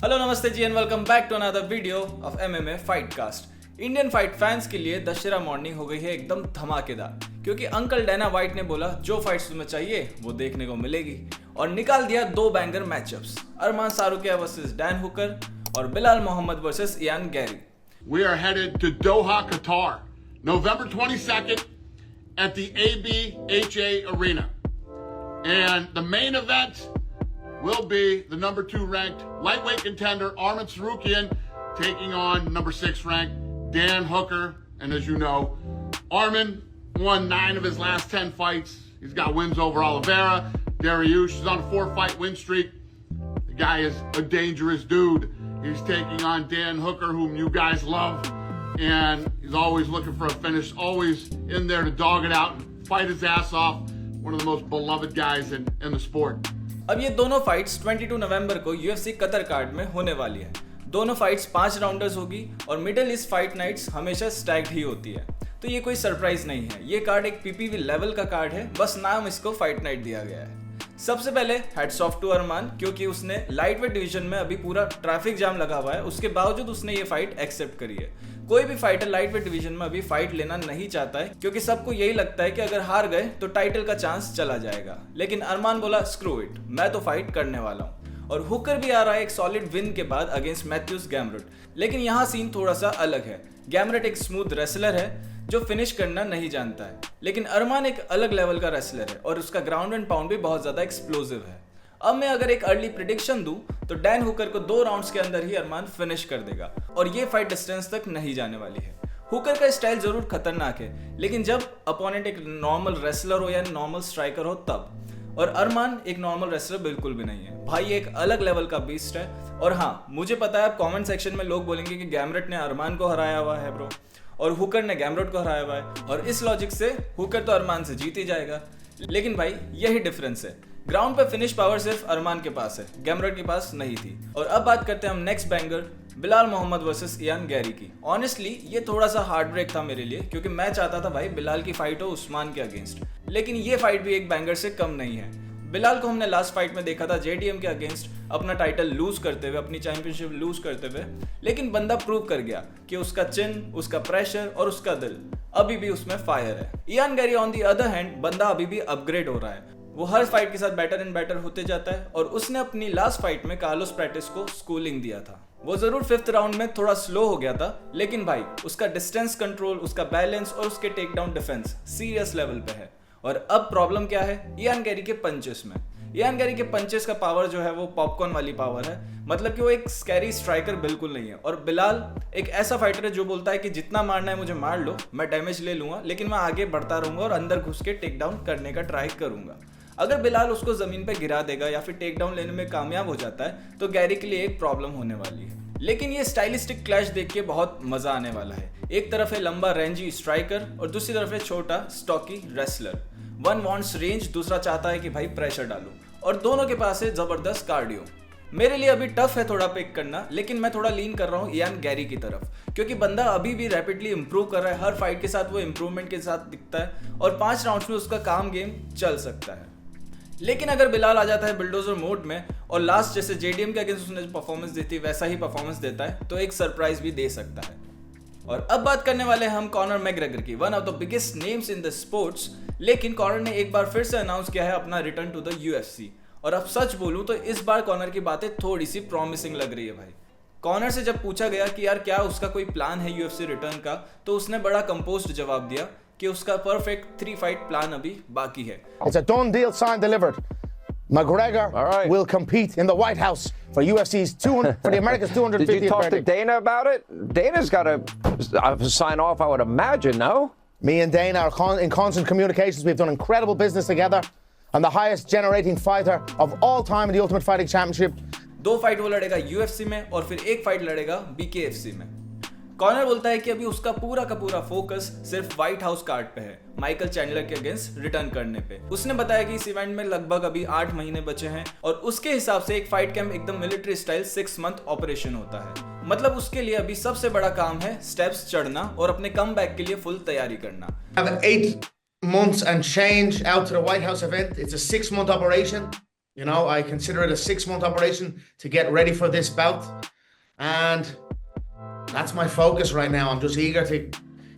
Hello नमस्ते जी and welcome back to another video of MMA fight cast. Indian fight fans के लिए Dussehra morning हो गई है एकदम धमाकेदार, क्योंकि अंकल डैना वाइट ने बोला जो फाइट्स तुम्हें चाहिए वो देखने को मिलेगी और निकाल दिया दो banger matchups, Arman Tsarukyan versus Dan Hooker और Belal Muhammad versus Ian Garry. We are headed to Doha, Qatar, November 22nd at the ABHA Arena. And the main event will be the number 2 ranked lightweight contender Arman Tsarukyan taking on number 6 ranked Dan Hooker. And as you know, Arman won 9 of his last 10 fights. He's got wins over Oliveira, Dariush. He's on a 4-fight win streak. The guy is a dangerous dude. He's taking on Dan Hooker, whom you guys love. And he's always looking for a finish, always in there to dog it out and fight his ass off. One of the most beloved guys in the sport. अब ये दोनों fights 22 नवंबर को UFC Qatar card में होने वाली है। दोनों fights 5 rounders होगी और मिडिल ईस्ट फाइट नाइट्स हमेशा स्टैग्ड ही होती है, तो ये कोई सरप्राइज नहीं है। ये कार्ड एक पीपीवी लेवल का कार्ड है, बस नाम इसको फाइट नाइट दिया गया है। सबसे पहले हैट्स ऑफ टू अरमान, क्योंकि उसने लाइटवेट डिवीजन में अभी पूरा ट्रैफिक जाम लगा हुआ है, उसके बावजूद उसने ये फाइट एक्सेप्ट करी है। कोई भी फाइटर लाइटवेट डिवीजन में अभी फाइट लेना नहीं चाहता है, क्योंकि सबको यही लगता है कि अगर हार गए तो टाइटल का चांस चला जाएगा। लेकिन अरमान बोला स्क्रू इट, मैं तो फाइट करने वाला हूँ। और हुकर भी आ रहा है एक सॉलिड विन के बाद अगेंस्ट मैथ्यूस गैमरट। लेकिन यहाँ सीन थोड़ा सा अलग है। गैमरट एक स्मूथ रेसलर है जो फिनिश करना नहीं जानता है, लेकिन अरमान एक अलग लेवल का रेसलर है और उसका ग्राउंड एंड पाउंड भी बहुत ज्यादा एक्सप्लोसिव है। अब मैं अगर एक अर्ली प्रिडिक्शन दूं तो डैन हुकर को 2 राउंड्स के अंदर ही अरमान फिनिश कर देगा और ये फाइट डिस्टेंस तक नहीं जाने वाली है। हुकर का स्टाइल जरूर खतरनाक है, लेकिन जब अपोनेंट एक नॉर्मल रेसलर हो या नॉर्मल स्ट्राइकर हो तब। और अरमान एक नॉर्मल रेसलर बिल्कुल भी नहीं है भाई, एक अलग लेवल का बीस्ट है। और हाँ, मुझे पता है कमेंट सेक्शन में लोग बोलेंगे कि गैमरट ने अरमान को हराया हुआ है ब्रो, और हुकर ने गैमरट को हराया हुआ है, और इस लॉजिक से हुकर तो अरमान से जीत ही जाएगा। लेकिन भाई यही डिफरेंस है, ग्राउंड पे फिनिश पावर सिर्फ अरमान के पास है, गैमरट के पास नहीं थी। और अब बात करते हैं हम next banger Belal Muhammad versus Ian Garry की। ऑनेस्टली ये थोड़ा सा हार्ट ब्रेक था मेरे लिए, क्योंकि मैं चाहता था भाई बिलाल की फाइट हो उस्मान के अगेंस्ट, लेकिन ये फाइट भी एक बैंगर से कम नहीं है। बिलाल को हमने लास्ट फाइट में देखा था जेडीएम के अगेंस्ट अपना टाइटल लूज करते हुए, अपनी चैंपियनशिप लूज करते हुए, लेकिन बंदा प्रूव कर गया कि उसका चिन, उसका प्रेशर और उसका दिल अभी भी उसमें फायर है। Ian Gary on the other hand बंदा अभी भी अपग्रेड हो रहा है, वो हर फाइट के साथ बेटर एंड बेटर होते जाता है। और उसने अपनी लास्ट फाइट में कार्लोस प्रैक्टिस को स्कूलिंग दिया था। वो जरूर 5th राउंड में थोड़ा स्लो हो गया था, लेकिन भाई उसका डिस्टेंस कंट्रोल, उसका बैलेंस और उसके take down defence serious level पे है। और अब प्रॉब्लम क्या है इयान गैरी के पंचेस में। इयान गैरी के पंचेस का पावर जो है वो पॉपकॉर्न वाली पावर है, मतलब कि वो एक स्कैरी स्ट्राइकर बिल्कुल नहीं है। और बिलाल एक ऐसा फाइटर है जो बोलता है कि जितना मारना है मुझे मार लो, मैं डैमेज ले लूंगा, लेकिन मैं आगे बढ़ता रहूंगा और अंदर घुस के टेक डाउन करने का ट्राई करूंगा। अगर बिलाल उसको जमीन पे गिरा देगा या फिर टेक डाउन लेने में कामयाब हो जाता है तो गैरी के लिए एक प्रॉब्लम होने वाली है। लेकिन ये स्टाइलिस्टिक क्लैश देख के बहुत मजा आने वाला है। एक तरफ है लंबा रेंजी स्ट्राइकर और दूसरी तरफ है छोटा stocky wrestler. One wants range, दूसरा चाहता है कि भाई प्रेशर डालो, और दोनों के पास है जबरदस्त कार्डियो। मेरे लिए अभी टफ है थोड़ा पिक करना, लेकिन मैं थोड़ा लीन कर रहा हूँ इयान गैरी की तरफ, क्योंकि बंदा अभी भी रैपिडली इंप्रूव कर रहा है। हर फाइट के साथ वो इंप्रूवमेंट के साथ दिखता है और 5 राउंड्स में उसका काम गेम चल सकता है। लेकिन अगर बिलाल आ जाता है बिल्डोजर मोड में और लास्ट जैसे जेडीएम के अगेंस्ट उसने जो परफॉर्मेंस दी थी वैसा ही परफॉर्मेंस देता है तो एक सरप्राइज भी दे सकता है। और अब बात करने वाले हैं हम कॉनर मैकग्रेगर की, one of the biggest names in the sports. लेकिन कॉनर ने एक बार फिर से अनाउंस किया है अपना रिटर्न टू द यूएफसी, और अब सच बोलूं तो इस बार कॉनर की बातें थोड़ी सी प्रॉमिसिंग लग रही है भाई। कॉनर से जब पूछा गया कि यार क्या उसका कोई प्लान है यूएफसी रिटर्न का, तो उसने बड़ा कंपोज्ड जवाब दिया कि उसका परफेक्ट 3 फाइट प्लान अभी बाकी है। It's a done deal, signed, delivered. McGregor will compete in the White House for UFC's 200 for the America's 250th Did you talk birthday. to Dana about it? Dana's got to sign off, I would imagine, no? Me and Dana are in constant communications. We've done incredible business together. I'm the highest generating fighter of all time in the Ultimate Fighting Championship. 2 fight वो लड़ेगा UFC में और फिर 1 fight लड़ेगा बीकेएफसी में। Connor बोलता है कि अभी उसका पूरा का पूरा फोकस सिर्फ व्हाइट हाउस कार्ड पे है, माइकल चैंडलर के अगेंस्ट रिटर्न करने पे। उसने बताया कि इस इवेंट में लगभग अभी 8 महीने बचे हैं और उसके हिसाब से एक फाइट कैंप एकदम मिलिट्री स्टाइल 6 मंथ ऑपरेशन होता है। मतलब उसके लिए अभी सबसे बड़ा काम है स्टेप्स चढ़ना और अपने कमबैक के लिए फुल तैयारी करना। 8 months and change out to the White House event. It's a 6-month operation. You know, I consider it a 6-month operation to get ready for this bout. And that's my focus right now. I'm just eager to,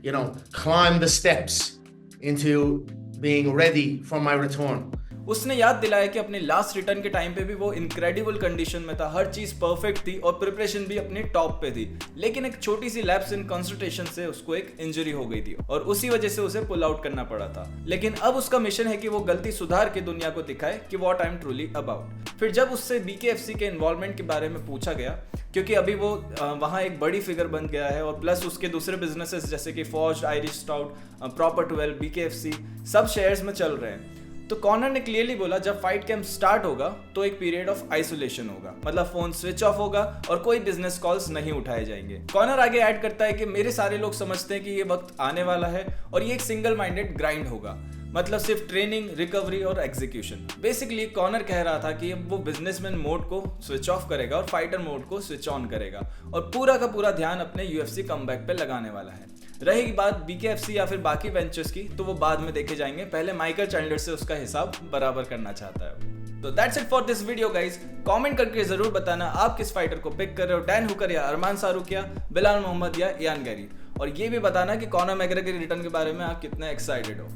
you know, climb the steps into being ready for my return. उसने याद दिलाया कि अपने last return के time पे भी वो incredible condition में था, हर चीज परफेक्ट थी और प्रिपरेशन भी अपने टॉप पे थी, लेकिन एक छोटी सी लैप्स इन कंसंट्रेशन से उसको एक इंजरी हो गई थी और उसी वजह से उसे पुल आउट करना पड़ा था। लेकिन अब उसका मिशन है कि वो गलती सुधार के दुनिया को दिखाए कि what I am truly about. फिर जब उससे BKFC के इन्वॉल्वमेंट के बारे में पूछा गया, क्योंकि अभी वो वहाँ एक बड़ी फिगर बन गया है और प्लस उसके दूसरे बिजनेसेस जैसे कि forged, Irish stout, proper 12, BKFC सब शेयर्स में चल रहे हैं। तो कॉनर ने क्लियरली बोला जब फाइट कैंप स्टार्ट होगा तो एक पीरियड ऑफ आइसोलेशन होगा, मतलब फोन स्विच ऑफ होगा और कोई बिजनेस कॉल्स नहीं उठाए जाएंगे। कॉनर आगे ऐड करता है कि मेरे सारे लोग समझते हैं कि ये वक्त आने वाला है और ये एक सिंगल माइंडेड ग्राइंड होगा, मतलब सिर्फ ट्रेनिंग, रिकवरी और एग्जीक्यूशन। बेसिकली कॉनर कह रहा था कि वो बिजनेसमैन मोड को स्विच ऑफ करेगा और फाइटर मोड को स्विच ऑन करेगा और पूरा का पूरा ध्यान अपने UFC कमबैक पे लगाने वाला है। रहेगी बात BKFC या फिर बाकी वेंचर्स की तो वो बाद में देखे जाएंगे, पहले माइकल चैंडलर से उसका हिसाब बराबर करना चाहता है। तो that's it for this video guys. Comment करके जरूर बताना आप किस फाइटर को पिक कर रहे हो, डैन हुकर या अरमान सारूकिया, बिलाल मोहम्मद या इयान गैरी, और ये भी बताना कि कॉनर मैकग्रेगर के रिटर्न के बारे में आप कितने एक्साइटेड हो।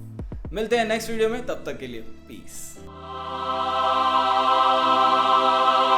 मिलते हैं नेक्स्ट वीडियो में, तब तक के लिए पीस।